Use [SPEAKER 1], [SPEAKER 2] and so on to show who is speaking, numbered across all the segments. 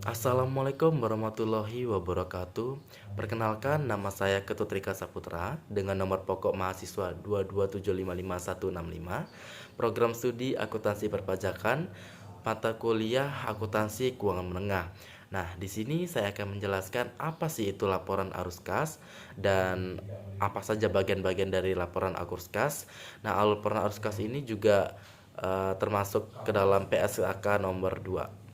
[SPEAKER 1] Assalamualaikum warahmatullahi wabarakatuh. Perkenalkan, nama saya Ketut Rika Saputra dengan nomor pokok mahasiswa 227555165, program studi akuntansi perpajakan, mata kuliah akuntansi keuangan menengah. Nah, di sini saya akan menjelaskan apa sih itu laporan arus kas dan apa saja bagian-bagian dari laporan arus kas. Nah, laporan arus kas ini juga termasuk ke dalam PSAK nomor 2.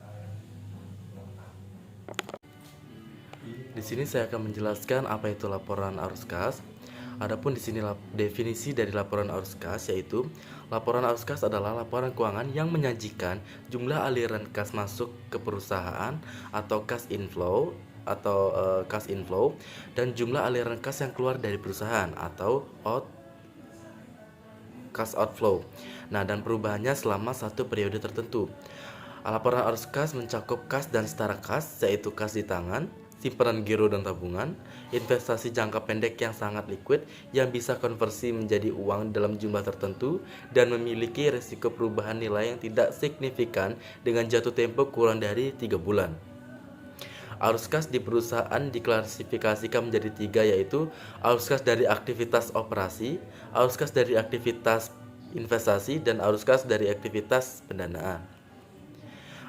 [SPEAKER 1] Di sini saya akan menjelaskan apa itu laporan arus kas. Adapun di sini definisi dari laporan arus kas yaitu laporan arus kas adalah laporan keuangan yang menyajikan jumlah aliran kas masuk ke perusahaan atau cash inflow dan jumlah aliran kas yang keluar dari perusahaan atau cash outflow. Nah, dan perubahannya selama satu periode tertentu. Laporan arus kas mencakup kas dan setara kas, yaitu kas di tangan, simpanan giro dan tabungan, investasi jangka pendek yang sangat liquid yang bisa konversi menjadi uang dalam jumlah tertentu dan memiliki risiko perubahan nilai yang tidak signifikan dengan jatuh tempo kurang dari 3 bulan. Arus kas di perusahaan diklasifikasikan menjadi 3, yaitu arus kas dari aktivitas operasi, arus kas dari aktivitas investasi, dan arus kas dari aktivitas pendanaan.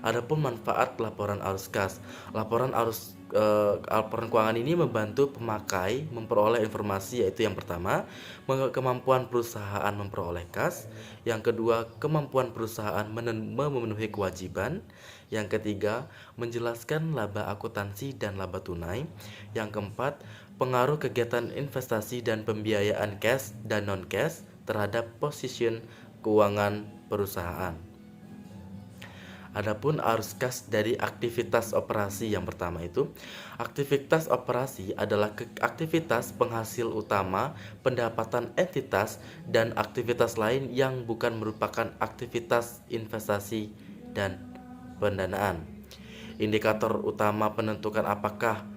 [SPEAKER 1] Adapun manfaat laporan arus kas. Laporan keuangan ini membantu pemakai memperoleh informasi, yaitu yang pertama, kemampuan perusahaan memperoleh kas, yang kedua, kemampuan perusahaan memenuhi kewajiban, yang ketiga, menjelaskan laba akuntansi dan laba tunai, yang keempat, pengaruh kegiatan investasi dan pembiayaan cash dan non cash terhadap position keuangan perusahaan. Adapun arus kas dari aktivitas operasi, yang pertama itu, aktivitas operasi adalah aktivitas penghasil utama pendapatan entitas dan aktivitas lain yang bukan merupakan aktivitas investasi dan pendanaan. Indikator utama penentukan apakah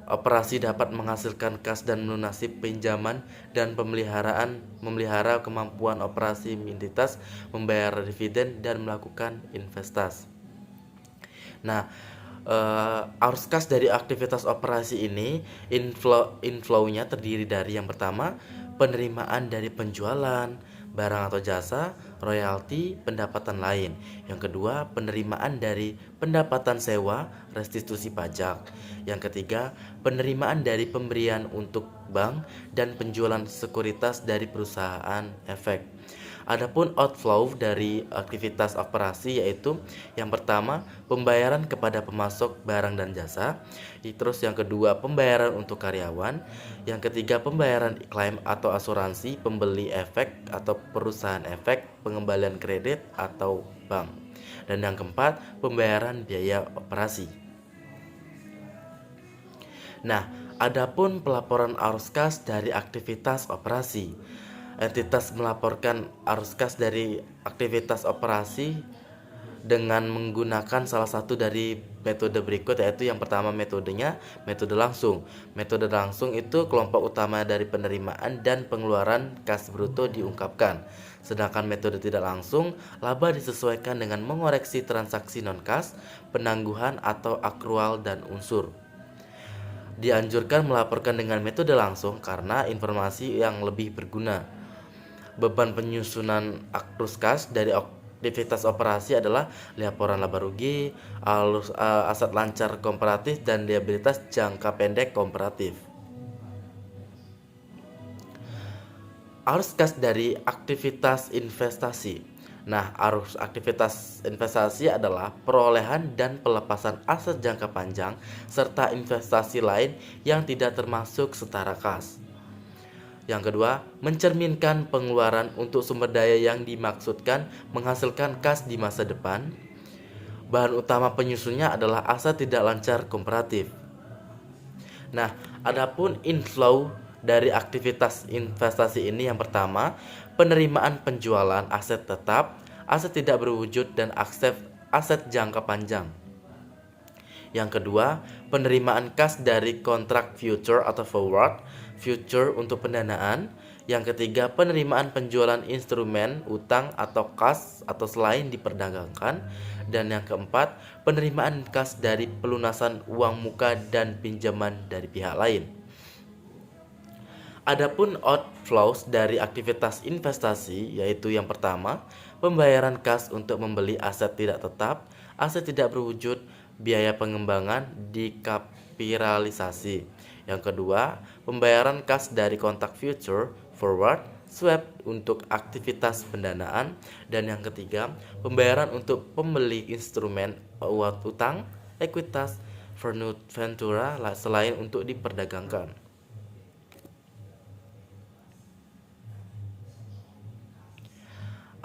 [SPEAKER 1] operasi dapat menghasilkan kas dan melunasi pinjaman dan memelihara kemampuan operasi entitas, membayar dividen dan melakukan investasi. Nah, arus kas dari aktivitas operasi ini inflow-nya terdiri dari yang pertama, penerimaan dari penjualan barang atau jasa, royalti, pendapatan lain. Yang kedua, penerimaan dari pendapatan sewa, restitusi pajak. Yang ketiga, penerimaan dari pemberian untuk bank dan penjualan sekuritas dari perusahaan efek. Adapun outflow dari aktivitas operasi yaitu yang pertama, pembayaran kepada pemasok barang dan jasa, terus yang kedua, pembayaran untuk karyawan, yang ketiga, pembayaran klaim atau asuransi pembeli efek atau perusahaan efek, pengembalian kredit atau bank, dan yang keempat, pembayaran biaya operasi. Nah, adapun pelaporan arus kas dari aktivitas operasi. Entitas melaporkan arus kas dari aktivitas operasi dengan menggunakan salah satu dari metode berikut, yaitu yang pertama metodenya metode langsung. Metode langsung itu kelompok utama dari penerimaan dan pengeluaran kas bruto diungkapkan. Sedangkan metode tidak langsung, laba disesuaikan dengan mengoreksi transaksi non kas, penangguhan atau akrual dan unsur. Dianjurkan melaporkan dengan metode langsung karena informasi yang lebih berguna. Beban penyusunan arus kas dari aktivitas operasi adalah laporan laba rugi, aset lancar komparatif, dan liabilitas jangka pendek komparatif. Arus kas dari aktivitas investasi. Nah, arus aktivitas investasi adalah perolehan dan pelepasan aset jangka panjang serta investasi lain yang tidak termasuk setara kas. Yang kedua, mencerminkan pengeluaran untuk sumber daya yang dimaksudkan menghasilkan kas di masa depan. Bahan utama penyusunnya adalah aset tidak lancar komparatif. Nah, adapun inflow dari aktivitas investasi ini yang pertama, penerimaan penjualan aset tetap, aset tidak berwujud, dan aset jangka panjang. Yang kedua, penerimaan kas dari kontrak future atau forward, future untuk pendanaan. Yang ketiga, penerimaan penjualan instrumen utang atau kas atau selain diperdagangkan. Dan yang keempat, penerimaan kas dari pelunasan uang muka dan pinjaman dari pihak lain. Adapun outflows dari aktivitas investasi, yaitu yang pertama, pembayaran kas untuk membeli aset tidak tetap, aset tidak berwujud, biaya pengembangan, dikapitalisasi. Yang kedua, pembayaran kas dari kontak future, forward, swap untuk aktivitas pendanaan. Dan yang ketiga, pembayaran untuk pembeli instrumen utang, ekuitas, ventura selain untuk diperdagangkan.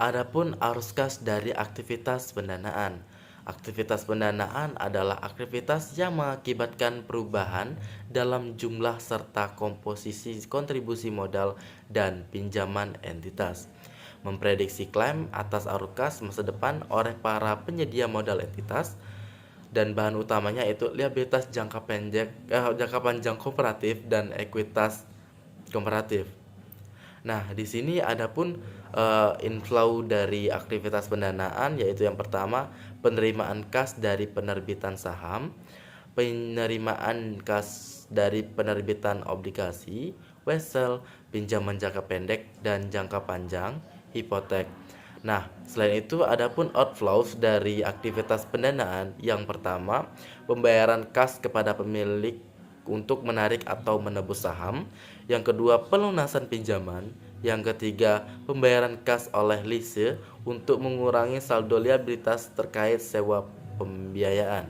[SPEAKER 1] Adapun arus kas dari aktivitas pendanaan. Aktivitas pendanaan adalah aktivitas yang mengakibatkan perubahan dalam jumlah serta komposisi kontribusi modal dan pinjaman entitas. Memprediksi klaim atas arus kas masa depan oleh para penyedia modal entitas, dan bahan utamanya itu liabilitas jangka panjang kooperatif dan ekuitas komparatif. Nah, di sini adapun inflow dari aktivitas pendanaan, yaitu yang pertama, penerimaan kas dari penerbitan saham, penerimaan kas dari penerbitan obligasi, wesel, pinjaman jangka pendek dan jangka panjang, hipotek. Nah, selain itu adapun outflows dari aktivitas pendanaan. Yang pertama, pembayaran kas kepada pemilik untuk menarik atau menebus saham. Yang kedua, pelunasan pinjaman. Yang ketiga, pembayaran kas oleh lise untuk mengurangi saldo liabilitas terkait sewa pembiayaan.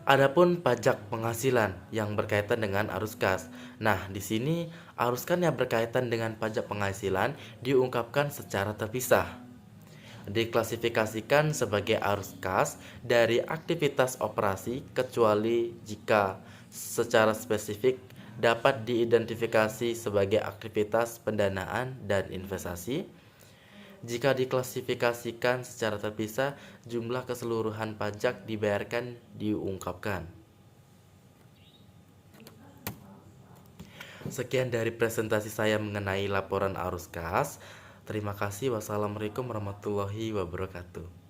[SPEAKER 1] Adapun pajak penghasilan yang berkaitan dengan arus kas. Nah, di sini arus kas yang berkaitan dengan pajak penghasilan diungkapkan secara terpisah. Diklasifikasikan sebagai arus kas dari aktivitas operasi kecuali jika secara spesifik dapat diidentifikasi sebagai aktivitas pendanaan dan investasi. Jika diklasifikasikan secara terpisah, jumlah keseluruhan pajak dibayarkan diungkapkan. Sekian dari presentasi saya mengenai laporan arus kas. Terima kasih. Wassalamualaikum warahmatullahi wabarakatuh.